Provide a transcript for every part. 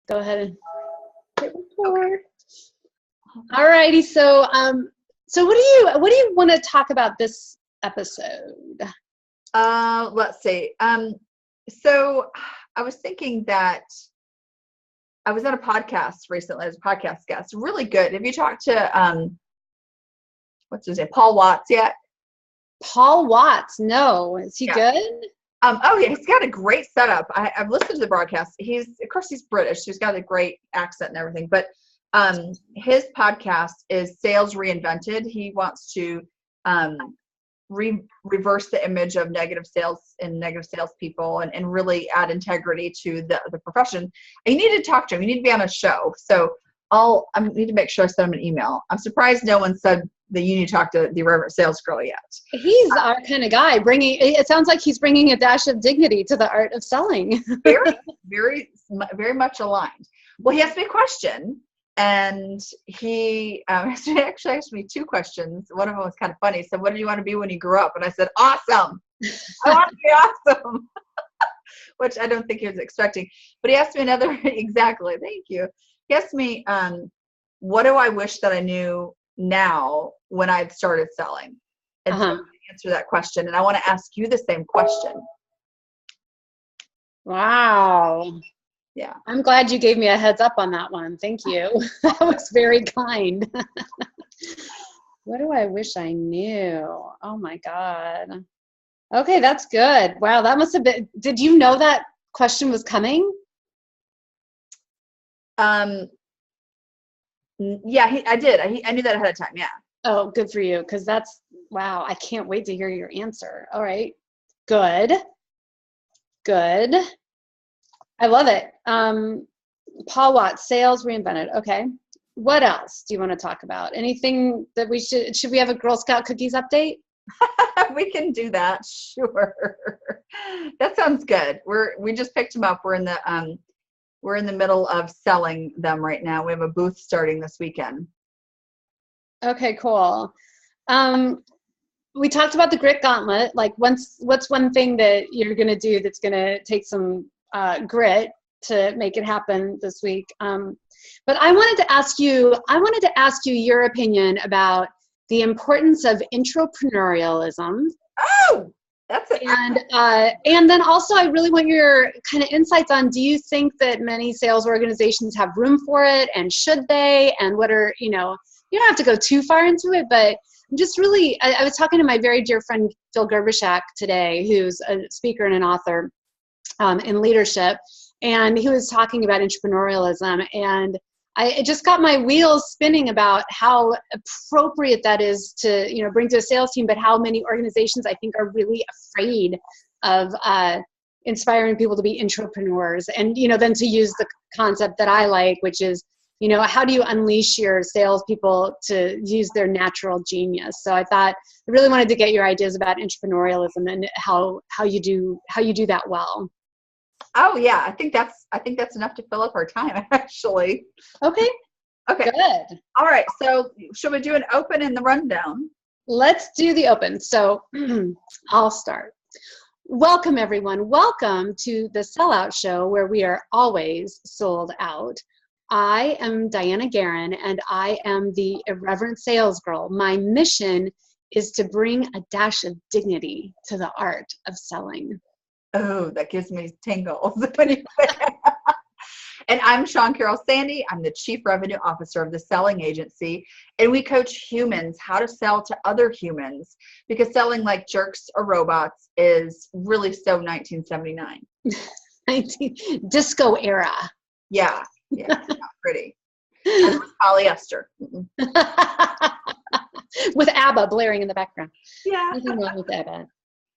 Go ahead and hit record. All righty. So, so what do you want to talk about this episode? Let's see. So I was thinking that I was on a podcast recently as a podcast guest. Really good. Have you talked to, what's his name? Paul Watts yet? Paul Watts. No. Is he good? Oh yeah, he's got a great setup. I've listened to the broadcast. Of course he's British. He's got a great accent and everything, but his podcast is Sales Reinvented. He wants to reverse the image of negative sales and negative salespeople and really add integrity to the profession. And you need to talk to him. You need to be on a show. So I need to make sure I send him an email. I'm surprised no one said that you need to talk to the Irreverent Sales Girl yet. He's our kind of guy. It sounds like he's bringing a dash of dignity to the art of selling. Very, very, very much aligned. Well, he asked me a question. And he actually asked me two questions. One of them was kind of funny. He said, what did you want to be when you grew up? And I said, awesome. I want to be awesome, which I don't think he was expecting. But he asked me another, exactly, thank you. He asked me, what do I wish that I knew now when I'd started selling? And so I'm going to answer that question. And I want to ask you the same question. Wow. Yeah. I'm glad you gave me a heads up on that one. Thank you. That was very kind. What do I wish I knew? Oh my God. Okay, that's good. Wow, that must have been, did you know that question was coming? Yeah, I did. I knew that ahead of time. Yeah. Oh, good for you. Because wow, I can't wait to hear your answer. All right. Good. I love it. Paul Watts, Sales Reinvented. Okay. What else do you want to talk about? Anything that should we have a Girl Scout cookies update? We can do that. Sure. That sounds good. We just picked them up. We're in the middle of selling them right now. We have a booth starting this weekend. Okay, cool. We talked about the grit gauntlet. Like what's one thing that you're going to do that's going to take some grit to make it happen this week. But I wanted to ask you your opinion about the importance of intrapreneurialism. Oh, that's it. And then also I really want your kind of insights on, do you think that many sales organizations have room for it, and should they? And what are, you don't have to go too far into it, but I'm just really, I was talking to my very dear friend, Phil Gerbyshak today, who's a speaker and an author in leadership. And he was talking about entrepreneurialism, and it just got my wheels spinning about how appropriate that is to, bring to a sales team, but how many organizations I think are really afraid of inspiring people to be entrepreneurs. And, then to use the concept that I like, which is, how do you unleash your salespeople to use their natural genius? So I thought I really wanted to get your ideas about entrepreneurialism and how you do that well. Oh yeah, I think that's enough to fill up our time, actually. Okay. Good. All right. So should we do an open and the rundown? Let's do the open. So I'll start. Welcome everyone. Welcome to the SellOut show, where we are always sold out. I am Dianna Shawn, and I am the Irreverent Sales Girl. My mission is to bring a dash of dignity to the art of selling. Oh, that gives me tingles. And I'm Shawn Carroll Sandy. I'm the Chief Revenue Officer of the Selling Agency. And we coach humans how to sell to other humans, because selling like jerks or robots is really so 1979. Disco era. Yeah. Yeah, not pretty. Polyester. With ABBA blaring in the background. Yeah. Nothing wrong with ABBA.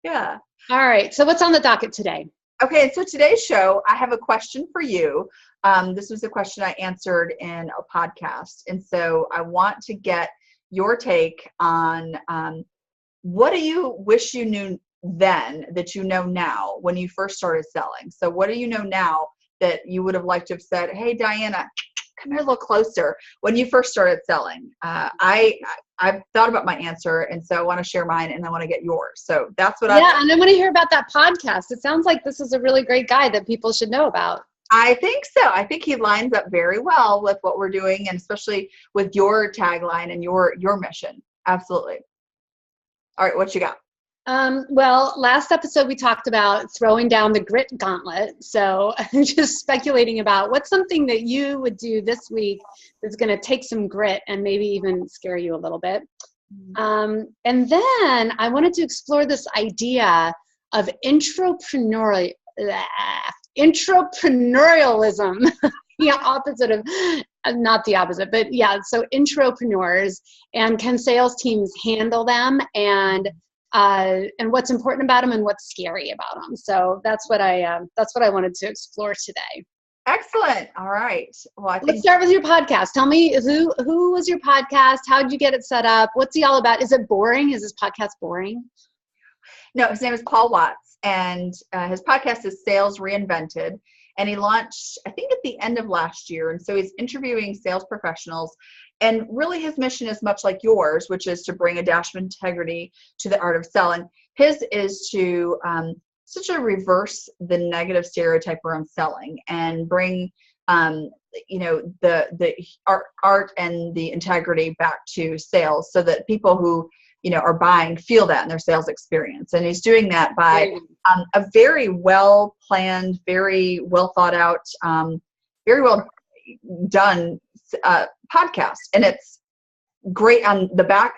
Yeah. All right. So what's on the docket today? Okay. So today's show, I have a question for you. This was a question I answered in a podcast. And so I want to get your take on what do you wish you knew then that you know now when you first started selling? So what do you know now that you would have liked to have said, hey, Dianna, come here a little closer when you first started selling? I've thought about my answer, and so I want to share mine, and I want to get yours. So that's what and I want to hear about that podcast. It sounds like this is a really great guide that people should know about. I think so. I think he lines up very well with what we're doing, and especially with your tagline and your mission. Absolutely. All right, what you got? Well, last episode we talked about throwing down the grit gauntlet. So I'm just speculating about what's something that you would do this week that's going to take some grit and maybe even scare you a little bit. And then I wanted to explore this idea of intrapreneurialism, the opposite of, not the opposite, but yeah, so intrapreneurs, and can sales teams handle them, and what's important about them and what's scary about them. So that's what I wanted to explore today. Excellent. All right. Well, Let's start with your podcast. Tell me who was your podcast? How did you get it set up? What's he all about? Is it boring? Is this podcast boring? No, his name is Paul Watts, and his podcast is Sales Reinvented. And he launched, I think, at the end of last year. And so he's interviewing sales professionals. And really his mission is much like yours, which is to bring a dash of integrity to the art of selling. His is to essentially reverse the negative stereotype around selling and bring, the art and the integrity back to sales, so that people who are buying feel that in their sales experience. And he's doing that by a very well planned, very well thought out, very well done podcast. And it's great on the back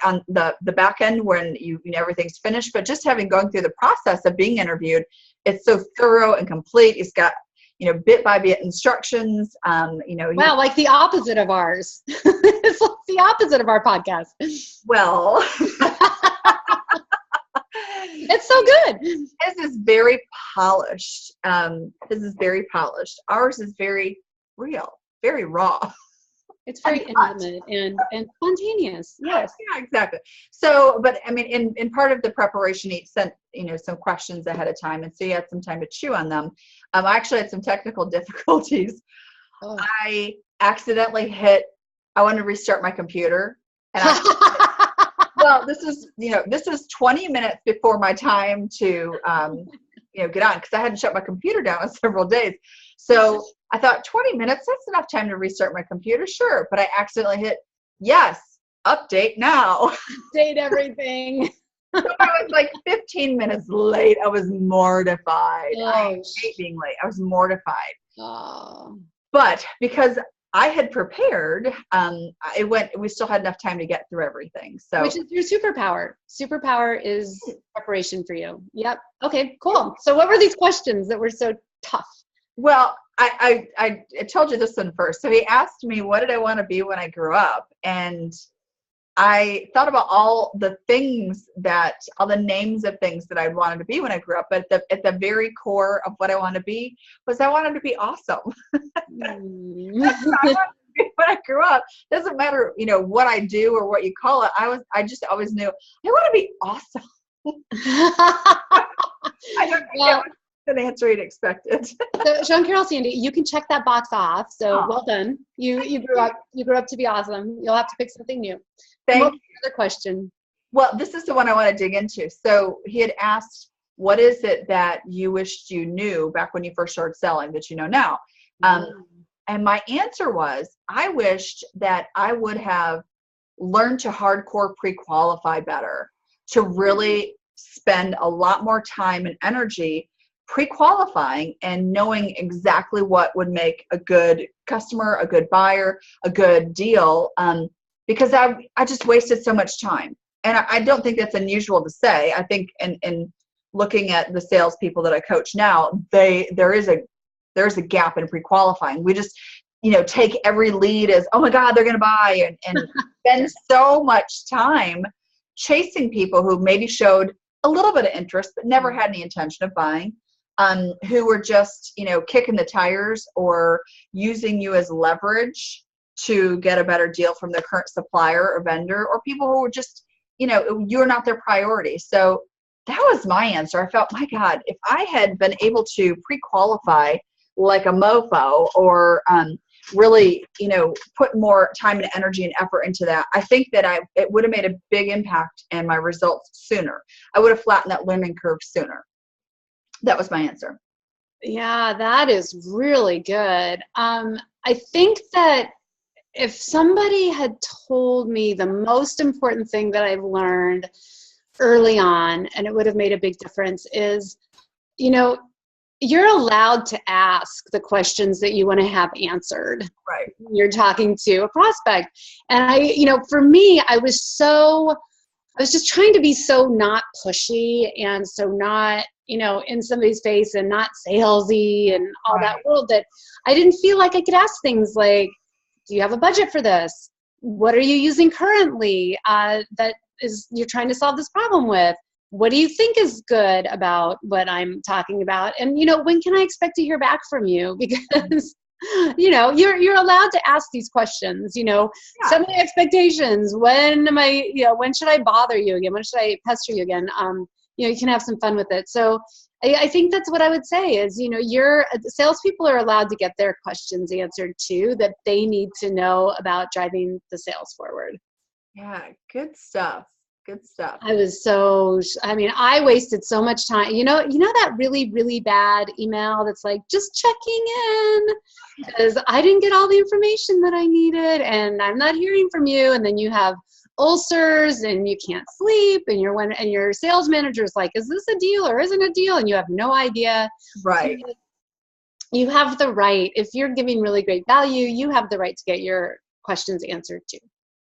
end when everything's finished, but just having gone through the process of being interviewed, it's so thorough and complete. It's got bit by bit instructions. Wow, like the opposite of ours. It's like the opposite of our podcast. Well, it's so good. His is very polished. Ours is very real, very raw. It's very intimate and spontaneous. Yes. Yeah, exactly. So, but I mean, in part of the preparation, he sent, some questions ahead of time. And so you had some time to chew on them. I actually had some technical difficulties. Oh. I accidentally I wanted to restart my computer. And well, this is 20 minutes before my time to, get on, because I hadn't shut my computer down in several days. So I thought 20 minutes, that's enough time to restart my computer. Sure. But I accidentally hit, yes, update now. Update everything. So I was like 15 minutes late. I was mortified. Oh, I hate being late. I was mortified. Oh. But because I had prepared, we still had enough time to get through everything. So, which is your superpower. Superpower is preparation for you. Yep. Okay, cool. So what were these questions that were so tough? Well, I told you this one first. So he asked me, what did I want to be when I grew up? And I thought about all the names of things that I'd wanted to be when I grew up. But at the very core of what I wanted to be was I wanted to be awesome. That's what I wanted to be when I grew up. Doesn't matter, what I do or what you call it. I just always knew I want to be awesome. I don't know. An answer you'd expected. So Sean Carroll Sandy, you can check that box off. So well done. You grew up to be awesome. You'll have to pick something new. Thank you. Another question. Well, this is the one I want to dig into. So he had asked, what is it that you wished you knew back when you first started selling that you know now? And my answer was, I wished that I would have learned to hardcore pre-qualify better, to really spend a lot more time and energy pre-qualifying and knowing exactly what would make a good customer, a good buyer, a good deal, because I just wasted so much time. And I don't think that's unusual to say. I think in looking at the salespeople that I coach now, there is a gap in pre-qualifying. We just take every lead as, oh my God, they're going to buy, and spend so much time chasing people who maybe showed a little bit of interest but never had any intention of buying. Who were just, kicking the tires or using you as leverage to get a better deal from their current supplier or vendor, or people who were just, you're not their priority. So that was my answer. I felt, my God, if I had been able to pre-qualify like a mofo, or really, put more time and energy and effort into that, I think that it would have made a big impact and my results sooner. I would have flattened that learning curve sooner. That was my answer. Yeah, that is really good. I think that if somebody had told me the most important thing that I've learned early on, and it would have made a big difference, is, you know, you're allowed to ask the questions that you want to have answered. Right. When you're talking to a prospect. And for me, I was just trying to be so not pushy and so not, in somebody's face and not salesy and all that world, that I didn't feel like I could ask things like, do you have a budget for this? What are you using currently that is you're trying to solve this problem with? What do you think is good about what I'm talking about? And, when can I expect to hear back from you? Because, you're allowed to ask these questions, set my expectations. When should I bother you again? When should I pester you again? You can have some fun with it. So I think that's what I would say is, salespeople are allowed to get their questions answered too, that they need to know about driving the sales forward. Yeah. Good stuff. Good stuff. I wasted so much time. That really, really bad email that's like, just checking in because I didn't get all the information that I needed and I'm not hearing from you. And then you have ulcers and you can't sleep and your sales manager is like, is this a deal or isn't a deal? And you have no idea. Right. So you have the right, if you're giving really great value, you have the right to get your questions answered too.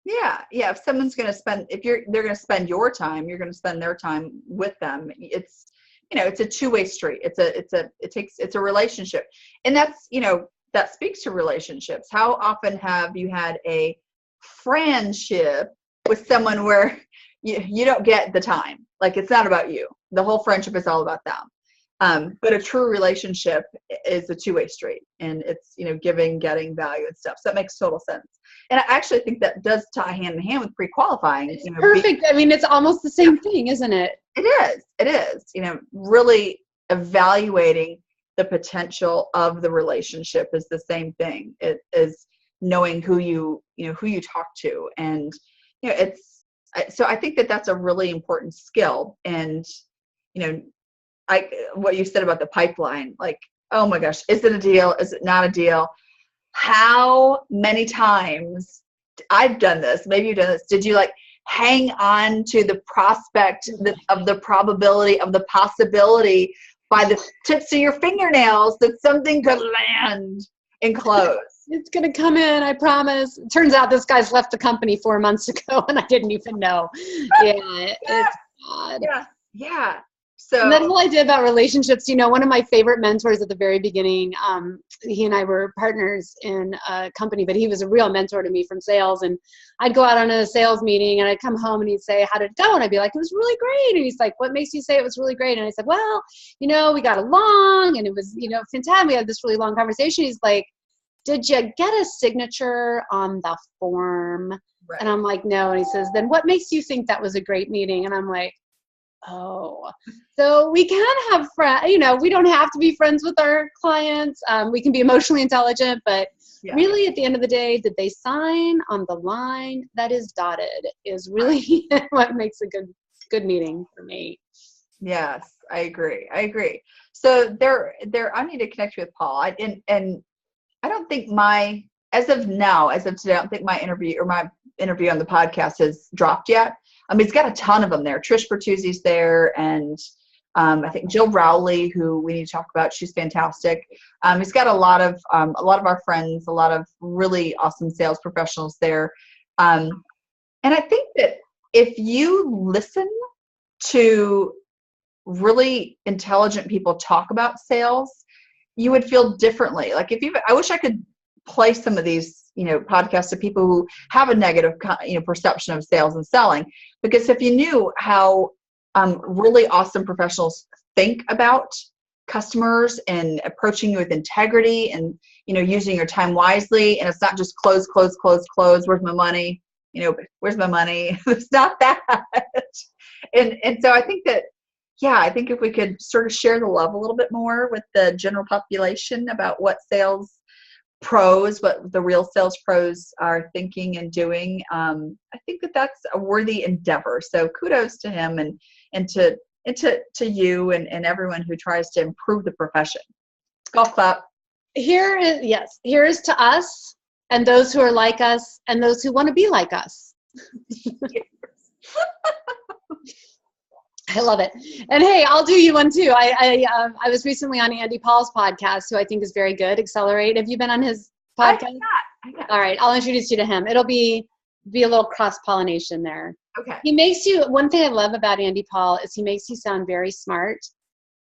Yeah. Yeah. If someone's going to they're going to spend your time, you're going to spend their time with them. It's a two-way street. It's a relationship. And that's, that speaks to relationships. How often have you had a friendship with someone where you don't get the time? Like, it's not about you. The whole friendship is all about them. But a true relationship is a two-way street, and it's, giving, getting value and stuff. So that makes total sense. And I actually think that does tie hand in hand with pre-qualifying. It's perfect. It's almost the same thing, isn't it? It is, really evaluating the potential of the relationship is the same thing. It is knowing who you talk to. And, so I think that that's a really important skill. And, what you said about the pipeline, like, oh my gosh, is it a deal? Is it not a deal? How many times I've done this, maybe you've done this. Did you hang on to the prospect of the probability of the possibility by the tips of your fingernails that something could land and close? It's going to come in, I promise. It turns out this guy's left the company 4 months ago and I didn't even know. Yeah. It's odd. Yeah. So, and that's whole idea about relationships. One of my favorite mentors at the very beginning, he and I were partners in a company, but he was a real mentor to me from sales. And I'd go out on a sales meeting and I'd come home and he'd say, how did it go? And I'd be like, it was really great. And he's like, what makes you say it was really great? And I said, well, we got along and it was, fantastic. We had this really long conversation. He's like, did you get a signature on the form? Right. And I'm like, no. And he says, then what makes you think that was a great meeting? And I'm like, oh, so we can have friends, we don't have to be friends with our clients. We can be emotionally intelligent, but really at the end of the day, did they sign on the line that is dotted is really what makes a good meeting for me. Yes, I agree. So I need to connect you with Paul. And I don't think as of today, I don't think my interview on the podcast has dropped yet. He's got a ton of them there. Trish Bertuzzi's there, and I think Jill Rowley, who we need to talk about. She's fantastic. He's got a lot of our friends, a lot of really awesome sales professionals there. And I think that if you listen to really intelligent people talk about sales, you would feel differently. Like I wish I could play some of these, podcasts to people who have a negative, perception of sales and selling, because if you knew how really awesome professionals think about customers and approaching you with integrity and, using your time wisely, and it's not just close, where's my money? Where's my money? It's not that. And so I think that, I think if we could sort of share the love a little bit more with the general population about what the real sales pros are thinking and doing, I think that that's a worthy endeavor. So kudos to him and to you and everyone who tries to improve the profession. Golf clap. Here is to us and those who are like us and those who want to be like us. I love it. And hey, I'll do you one too. I was recently on Andy Paul's podcast, who I think is very good. Accelerate. Have you been on his podcast? I got. All right, I'll introduce you to him. It'll be a little cross-pollination there. Okay. One thing I love about Andy Paul is he makes you sound very smart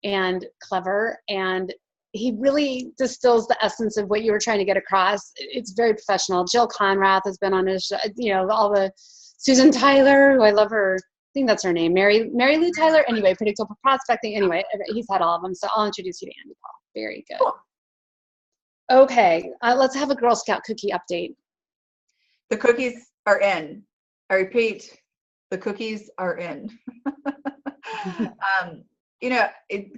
and clever, and he really distills the essence of what you were trying to get across. It's very professional. Jill Conrath has been on his show, all the Susan Tyler, who I love her. I think that's her name. Mary Lou Tyler. Anyway, predictable prospecting. Anyway, he's had all of them. So I'll introduce you to Andy Paul. Very good. Cool. Okay. Let's have a Girl Scout cookie update. The cookies are in. I repeat, the cookies are in.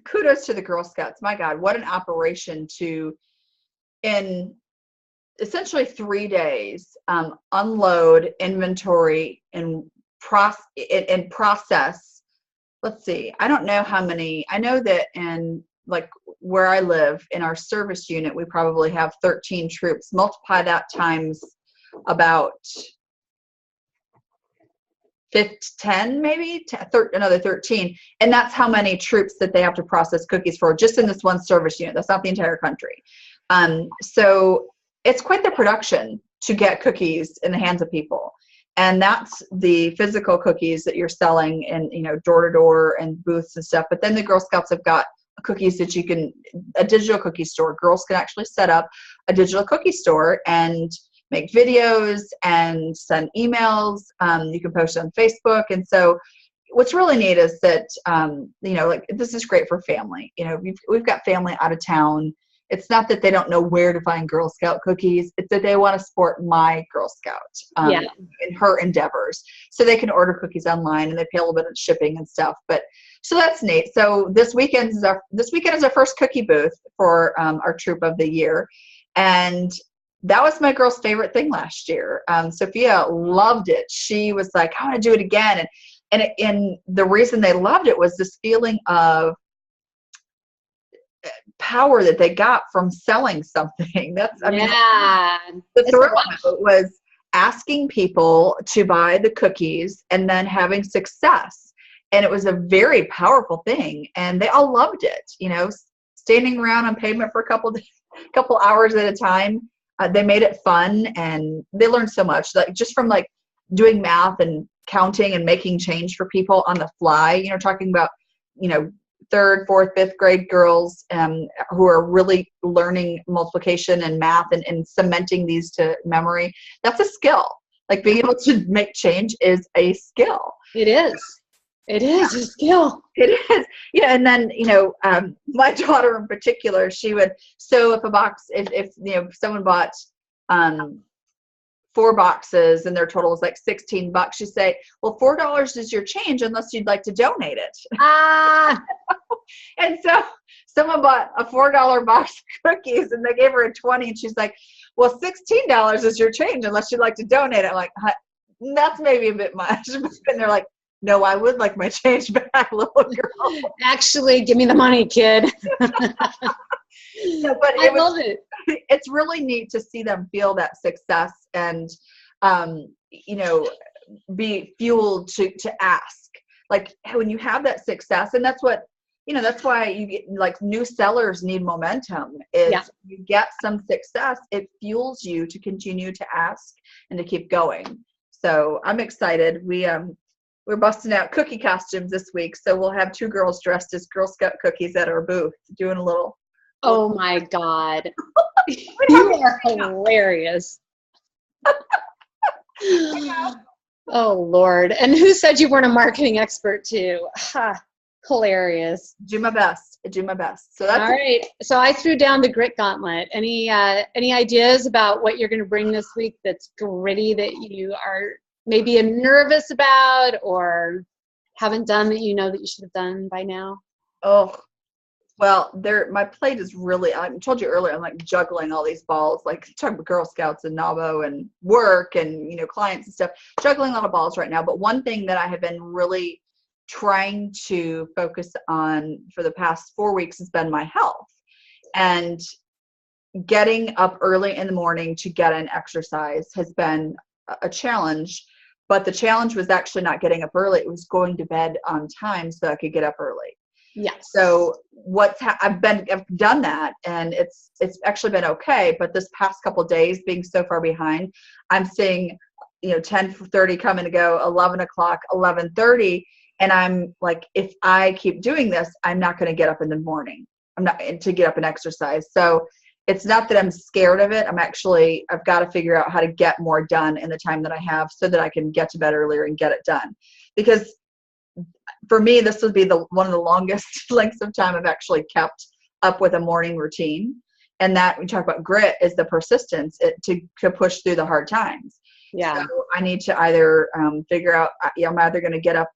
Kudos to the Girl Scouts. My God, what an operation to, in essentially 3 days, unload inventory and process. Let's see. I don't know how many. I know that in like where I live in our service unit, we probably have 13 troops. Multiply that times about 10, maybe another 13. And that's how many troops that they have to process cookies for just in this one service unit. That's not the entire country. So it's quite the production to get cookies in the hands of people. And that's the physical cookies that you're selling in, door to door and booths and stuff. But then the Girl Scouts have got cookies that a digital cookie store. Girls can actually set up a digital cookie store and make videos and send emails. You can post it on Facebook. And so what's really neat is that, this is great for family. We've got family out of town. It's not that they don't know where to find Girl Scout cookies. It's that they want to support my Girl Scout in her endeavors. So they can order cookies online and they pay a little bit of shipping and stuff. So that's neat. So this weekend is our first cookie booth for our troop of the year. And that was my girl's favorite thing last year. Sophia loved it. She was like, I want to do it again. And the reason they loved it was this feeling of power that they got from selling something. The thrill of it was asking people to buy the cookies and then having success. And it was a very powerful thing. And they all loved it, standing around on pavement for a couple hours at a time. They made it fun and they learned so much, just from doing math and counting and making change for people on the fly, talking about, 3rd, 4th, 5th grade girls who are really learning multiplication and math and cementing these to memory. That's a skill. Being able to make change is a skill. It is. It is a skill. It is. Yeah. And then, my daughter in particular, she would, so if someone bought 4 boxes and their total was like $16, she'd say, well, $4 is your change unless you'd like to donate it. And so someone bought a $4 box of cookies and they gave her a 20 and she's like, well, $16 is your change unless you'd like to donate it. I'm like, that's maybe a bit much. And they're like, no, I would like my change back, little girl. Actually, give me the money, kid. I love it. It's really neat to see them feel that success and, be fueled to ask. When you have that success, and that's what, that's why you get new sellers need momentum is you get some success. It fuels you to continue to ask and to keep going. So I'm excited. We're busting out cookie costumes this week. So we'll have 2 girls dressed as Girl Scout cookies at our booth doing a little. Oh my God. You are hilarious. Oh Lord. And who said you weren't a marketing expert too? Hilarious. Do my best. So that's all right. So I threw down the grit gauntlet. Any ideas about what you're going to bring this week that's gritty that you are maybe nervous about or haven't done that that you should have done by now? Oh, well, my plate is really, I told you earlier, I'm juggling all these balls, talking about Girl Scouts and NAWBO and work and, clients and stuff, juggling a lot of balls right now. But one thing that I have been really trying to focus on for the past 4 weeks has been my health. And getting up early in the morning to get an exercise has been a challenge, but the challenge was actually not getting up early. It was going to bed on time so I could get up early. Yes. So I've done that, and it's actually been okay. But this past couple of days, being so far behind, I'm seeing 10:30 come and go, 11 o'clock, 11:30, and I'm like, if I keep doing this, I'm not going to get up in the morning. I'm not to get up and exercise. So it's not that I'm scared of it. I've got to figure out how to get more done in the time that I have so that I can get to bed earlier and get it done. Because for me, this would be one of the longest lengths of time I've actually kept up with a morning routine. And that, we talk about grit, is the persistence to push through the hard times. Yeah. So I need to either figure out, I'm either going to get up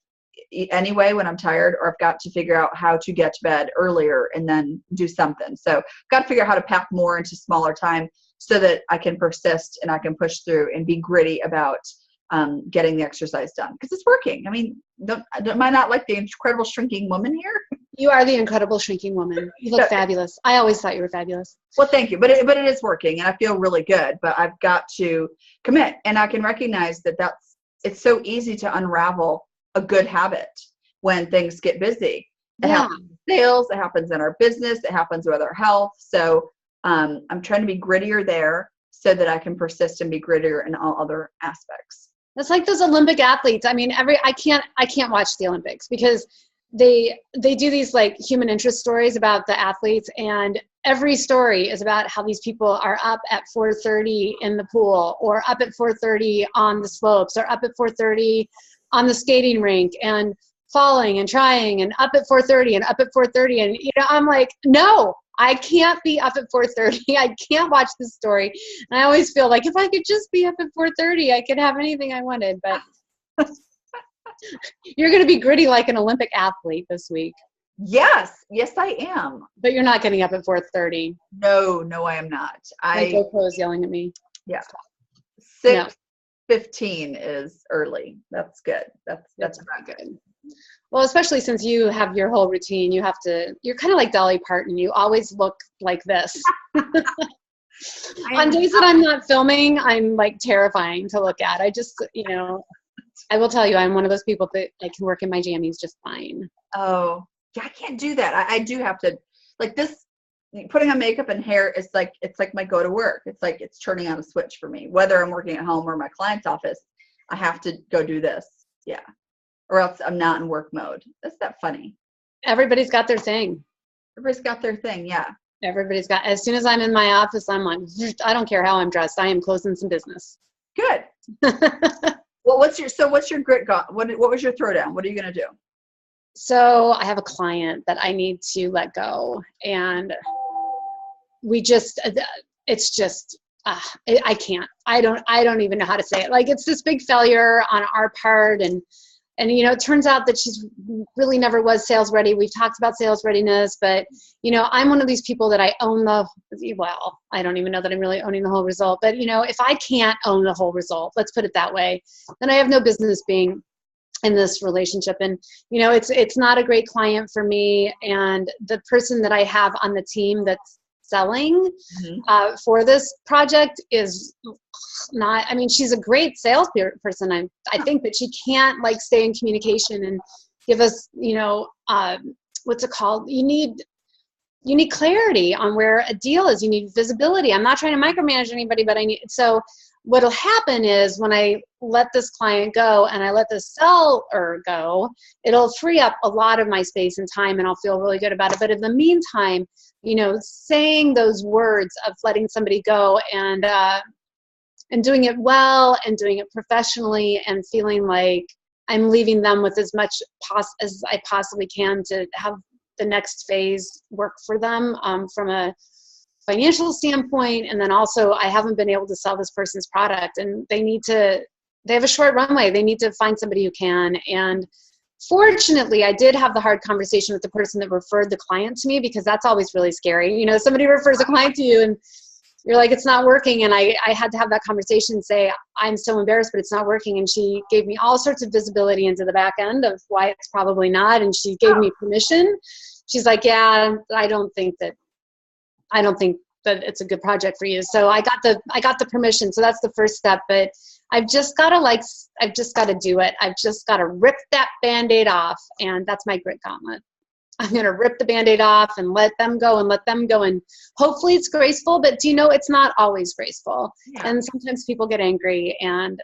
anyway when I'm tired, or I've got to figure out how to get to bed earlier and then do something. So I've got to figure out how to pack more into smaller time so that I can persist and I can push through and be gritty about getting the exercise done, because it's working. I mean, am I not like the incredible shrinking woman here? You are the incredible shrinking woman. You look fabulous. I always thought you were fabulous. Well, thank you. But it is working, and I feel really good. But I've got to commit, and I can recognize that it's so easy to unravel a good habit when things get busy. It happens in sales. It happens in our business. It happens with our health. So I'm trying to be grittier there so that I can persist and be grittier in all other aspects. That's like those Olympic athletes. I mean, I can't watch the Olympics because they do these like human interest stories about the athletes, and every story is about how these people are up at 4:30 in the pool, or up at 4:30 on the slopes, or up at 4:30 on the skating rink, and falling and trying, and up at 4:30 and up at 4:30. And I'm like, no, I can't be up at 4:30. I can't watch this story. And I always feel like if I could just be up at 4:30, I could have anything I wanted. But you're going to be gritty like an Olympic athlete this week. Yes, I am. But you're not getting up at 4:30. No, I am not. My GoPro is yelling at me. Yeah. 6:15 is early. That's good. That's not good. Well, especially since you have your whole routine, you're kind of like Dolly Parton. You always look like this. On days that I'm not filming, I'm like terrifying to look at. I just, I will tell you, I'm one of those people that I can work in my jammies just fine. Oh, yeah, I can't do that. I do have to, like this, putting on makeup and hair is like, it's like my go to work. It's like it's turning on a switch for me. Whether I'm working at home or my client's office, I have to go do this. Yeah. Or else I'm not in work mode. That's that funny. Everybody's got their thing. Everybody's got their thing, yeah. Everybody's got, as soon as I'm in my office, I'm like, I don't care how I'm dressed. I am closing some business. Good. Well, what's your grit got? What was your throwdown? What are you going to do? So I have a client that I need to let go, and it's just, I can't, I don't even know how to say it. Like, it's this big failure on our part. And it turns out that she's really never was sales ready. We've talked about sales readiness, but I'm one of these people that I own I don't even know that I'm really owning the whole result, but if I can't own the whole result, let's put it that way, then I have no business being in this relationship. And it's not a great client for me. And the person that I have on the team that's selling for this project is not, she's a great sales person. I think that she can't stay in communication and give us, what's it called? You need clarity on where a deal is. You need visibility. I'm not trying to micromanage anybody, but so what'll happen is when I let this client go and I let the seller go, it'll free up a lot of my space and time, and I'll feel really good about it. But in the meantime, saying those words of letting somebody go and doing it well and doing it professionally and feeling like I'm leaving them with as much as I possibly can to have the next phase work for them from a financial standpoint. And then also I haven't been able to sell this person's product, and they have a short runway. They need to find somebody who can. And fortunately, I did have the hard conversation with the person that referred the client to me, because that's always really scary. Somebody refers a client to you and you're like, it's not working. And I had to have that conversation and say, I'm so embarrassed, but it's not working. And she gave me all sorts of visibility into the back end of why it's probably not. And she gave me permission. She's like, yeah, I don't think that I don't think that it's a good project for you. So I got the permission. So that's the first step, but I've just got to do it. I've just got to rip that Band-Aid off. And that's my grit gauntlet. I'm going to rip the Band-Aid off and let them go. And hopefully it's graceful, but it's not always graceful. Yeah. And sometimes people get angry and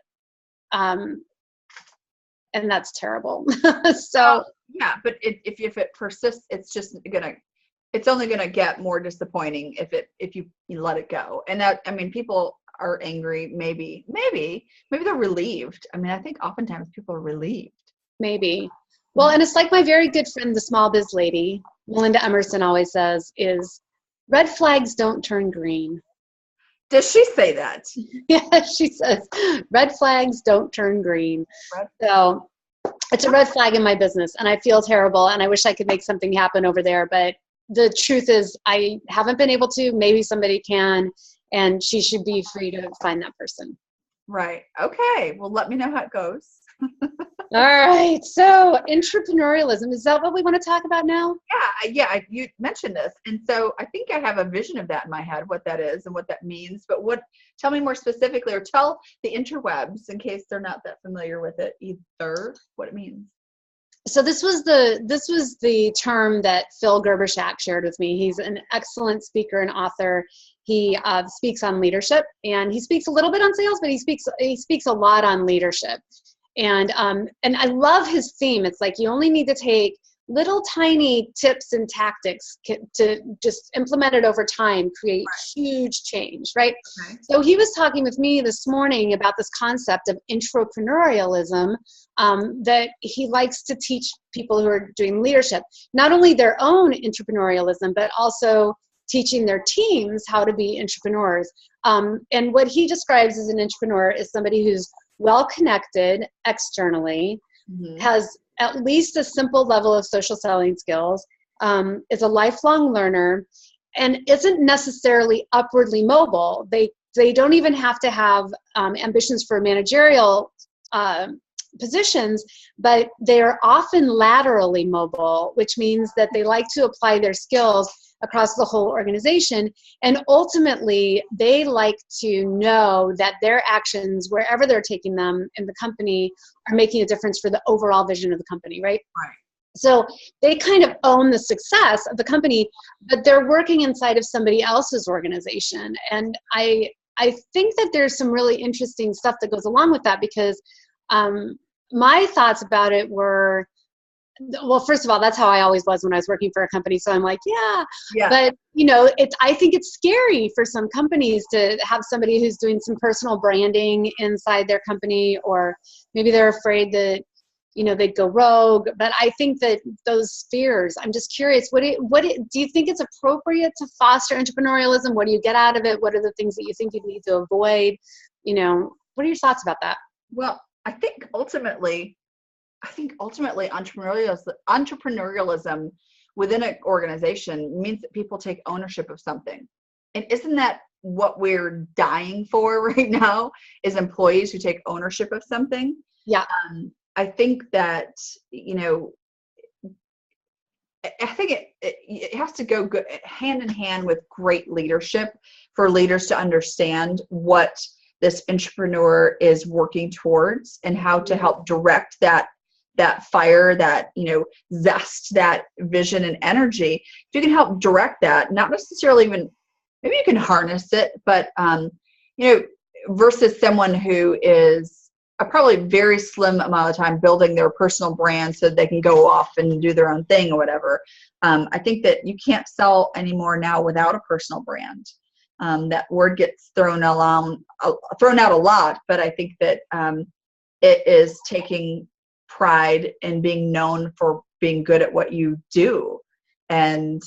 that's terrible. So yeah, but if it persists, it's only gonna get more disappointing if you let it go. And that, people are angry. Maybe they're relieved. I think oftentimes people are relieved. Maybe. Well, and it's like my very good friend, the small biz lady, Melinda Emerson, always says is red flags don't turn green. Does she say that? Yeah, she says red flags don't turn green. So it's a red flag in my business and I feel terrible and I wish I could make something happen over there. But the truth is I haven't been able to. Maybe somebody can, and she should be free to find that person. Right. Okay. Well, let me know how it goes. All right. So entrepreneurialism, is that what we want to talk about now? Yeah. You mentioned this. And so I think I have a vision of that in my head, what that is and what that means. But tell me more specifically, or tell the interwebs in case they're not that familiar with it either, what it means. So this was the term that Phil Gerbershak shared with me. He's an excellent speaker and author. He speaks on leadership and he speaks a little bit on sales, but he speaks a lot on leadership. And I love his theme. It's like you only need to take little tiny tips and tactics to just implement it over time, create huge change, right? Okay. So he was talking with me this morning about this concept of intrapreneurialism that he likes to teach people who are doing leadership, not only their own entrepreneurialism, but also teaching their teams how to be entrepreneurs. And what he describes as an entrepreneur is somebody who's well-connected externally, has at least a simple level of social selling skills, is a lifelong learner, and isn't necessarily upwardly mobile. They don't even have to have ambitions for managerial positions, but they are often laterally mobile, which means that they like to apply their skills across the whole organization. And ultimately, they like to know that their actions, wherever they're taking them in the company, are making a difference for the overall vision of the company, right? Right. So they kind of own the success of the company, but they're working inside of somebody else's organization. And I think that there's some really interesting stuff that goes along with that, because my thoughts about it were, well, first of all, that's how I always was when I was working for a company. So I'm like, yeah. But I think it's scary for some companies to have somebody who's doing some personal branding inside their company, or maybe they're afraid that, they'd go rogue. But I think that those fears, I'm just curious, do you think it's appropriate to foster entrepreneurialism? What do you get out of it? What are the things that you think you need to avoid? What are your thoughts about that? Well, I think ultimately entrepreneurialism within an organization means that people take ownership of something. And isn't that what we're dying for right now, is employees who take ownership of something? Yeah. I think that, I think it has to go good, hand in hand with great leadership, for leaders to understand what this entrepreneur is working towards and how to help direct that fire, that, zest, that vision and energy. If you can help direct that, not necessarily even, maybe you can harness it, but, versus someone who is probably very slim amount of time building their personal brand so they can go off and do their own thing or whatever. I think that you can't sell anymore now without a personal brand. That word gets thrown out a lot, but I think that it is taking pride in being known for being good at what you do. And,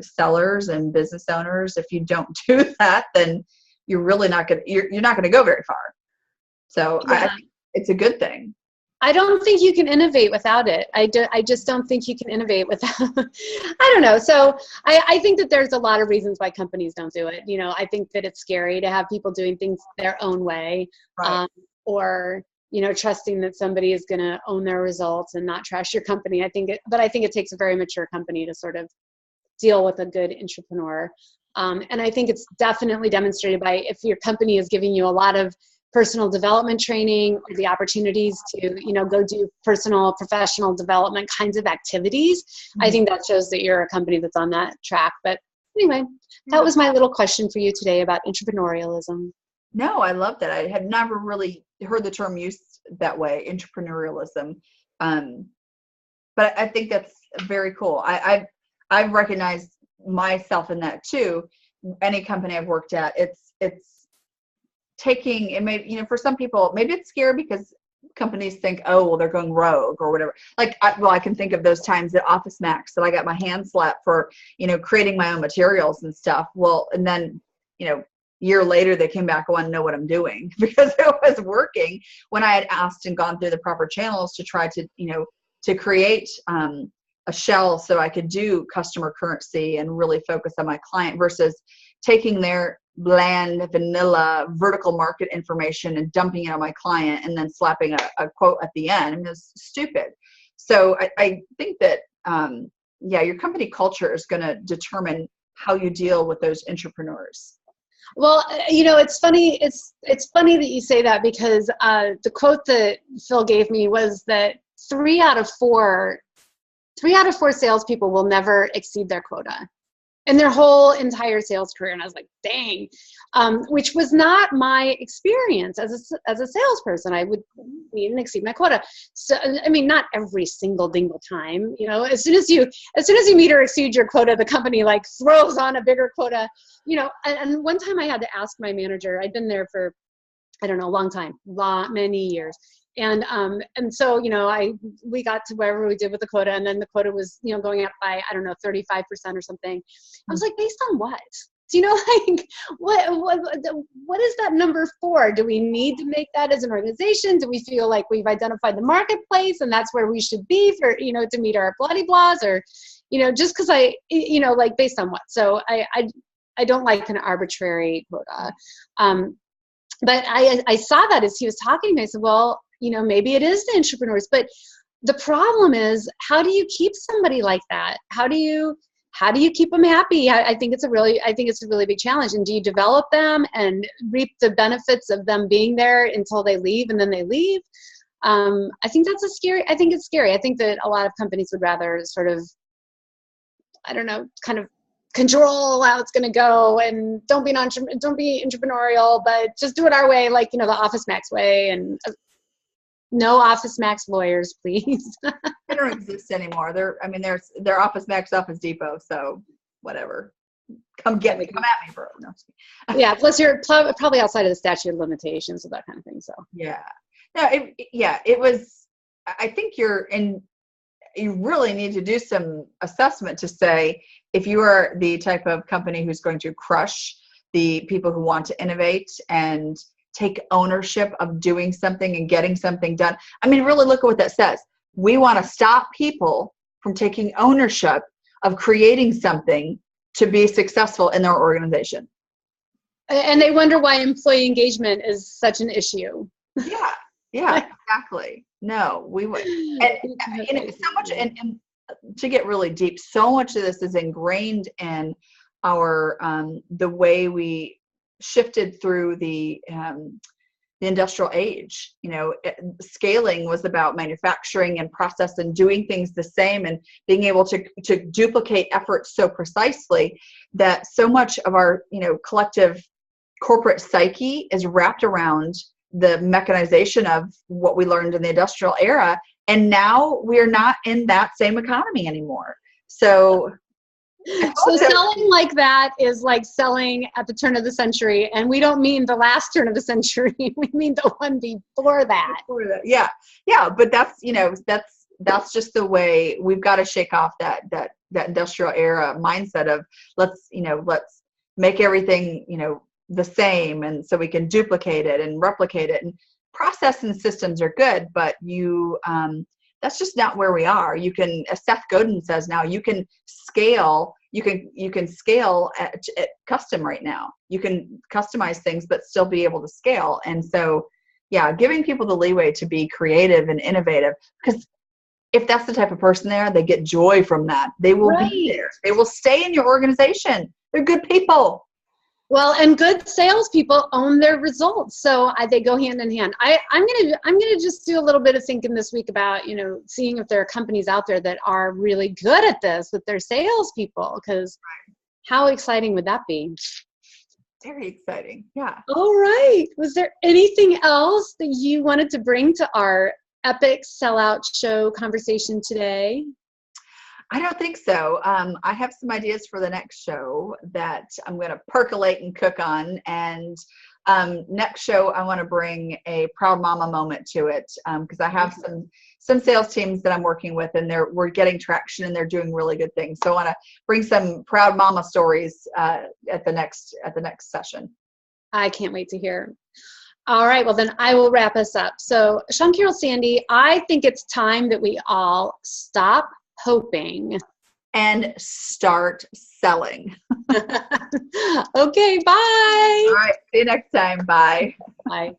sellers and business owners, if you don't do that, then you're really not going to go very far. So yeah. I think it's a good thing. I don't think you can innovate without it. I just don't think you can innovate without, I don't know. So I think that there's a lot of reasons why companies don't do it. I think that it's scary to have people doing things their own way, right. Or, trusting that somebody is going to own their results and not trash your company. But I think it takes a very mature company to sort of deal with a good entrepreneur. And I think it's definitely demonstrated by if your company is giving you a lot of personal development training or the opportunities to, go do personal, professional development kinds of activities. I think that shows that you're a company that's on that track. But anyway, that was my little question for you today about entrepreneurialism. No, I love that. I had never really heard the term used that way, entrepreneurialism. But I think that's very cool. I've recognized myself in that too. Any company I've worked at, it's taking, it may, for some people, maybe it's scary because companies think, oh, well, they're going rogue or whatever. Like, I can think of those times at Office Max that I got my hand slapped for, creating my own materials and stuff. Well, and then, year later, they came back, I want to know what I'm doing because it was working when I had asked and gone through the proper channels to try to, to create a shell so I could do customer currency and really focus on my client versus taking their bland, vanilla, vertical market information and dumping it on my client and then slapping a quote at the end. I mean, it's stupid. So I think that, your company culture is going to determine how you deal with those entrepreneurs. Well, it's funny. It's funny that you say that because the quote that Phil gave me was that 3 out of 4 salespeople will never exceed their quota in their whole entire sales career. And I was like, dang, which was not my experience as a salesperson. I would even exceed my quota. So, I mean, not every single dingle time, as soon as you meet or exceed your quota, the company like throws on a bigger quota, and one time I had to ask my manager, I'd been there for, I don't know, a long time, many years. And so, we got to wherever we did with the quota, and then the quota was, going up by, I don't know, 35% or something. I was like, based on what? What is that number for? Do we need to make that as an organization? Do we feel like we've identified the marketplace and that's where we should be for, to meet our bloody blahs or, just because like based on what? So I don't like an arbitrary quota. But I saw that as he was talking, I said, well, maybe it is the entrepreneurs, but the problem is, how do you keep somebody like that? How do you keep them happy? I think it's a really big challenge. And do you develop them and reap the benefits of them being there until they leave and then they leave? I think it's scary. I think that a lot of companies would rather sort of, I don't know, kind of control how it's going to go and don't be entrepreneurial, but just do it our way, like, the Office Max way. And no Office Max lawyers, please. They don't exist anymore. They're Office Max, Office Depot. So whatever. Come get me. Come at me, bro. No. Yeah. Plus you're probably outside of the statute of limitations, so that kind of thing. So yeah. No, it was, I think you really need to do some assessment to say, if you are the type of company who's going to crush the people who want to innovate and take ownership of doing something and getting something done. I mean, really look at what that says. We want to stop people from taking ownership of creating something to be successful in their organization. And they wonder why employee engagement is such an issue. Yeah, exactly. No, we would. And so much, and to get really deep, so much of this is ingrained in our, the way we shifted through the industrial age. Scaling was about manufacturing and process and doing things the same and being able to duplicate efforts so precisely that so much of our, collective corporate psyche is wrapped around the mechanization of what we learned in the industrial era. And now we're not in that same economy anymore. So selling like that is like selling at the turn of the century. And we don't mean the last turn of the century. We mean the one before that. Yeah. But that's just the way we've got to shake off that industrial era mindset of let's make everything, the same. And so we can duplicate it and replicate it, and process and systems are good, but that's just not where we are. You can, as Seth Godin says now, you can scale. You can scale at custom right now. You can customize things, but still be able to scale. And so, giving people the leeway to be creative and innovative, because if that's the type of person they are, they get joy from that. They will be there. They will stay in your organization They're good people. Well, and good salespeople own their results, so they go hand in hand. I'm gonna just do a little bit of thinking this week about seeing if there are companies out there that are really good at this with their salespeople. Because how exciting would that be? Very exciting. Yeah. All right. Was there anything else that you wanted to bring to our epic sellout show conversation today? I don't think so. I have some ideas for the next show that I'm going to percolate and cook on. And next show, I want to bring a proud mama moment to it because I have some sales teams that I'm working with, and we're getting traction and they're doing really good things. So I want to bring some proud mama stories at the next session. I can't wait to hear. All right. Well, then I will wrap us up. So Shawn, Carol, Sandy, I think it's time that we all stop hoping and start selling. Okay, bye. All right, see you next time. Bye. Bye.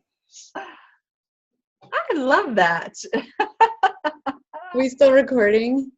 I love that. Are we still recording?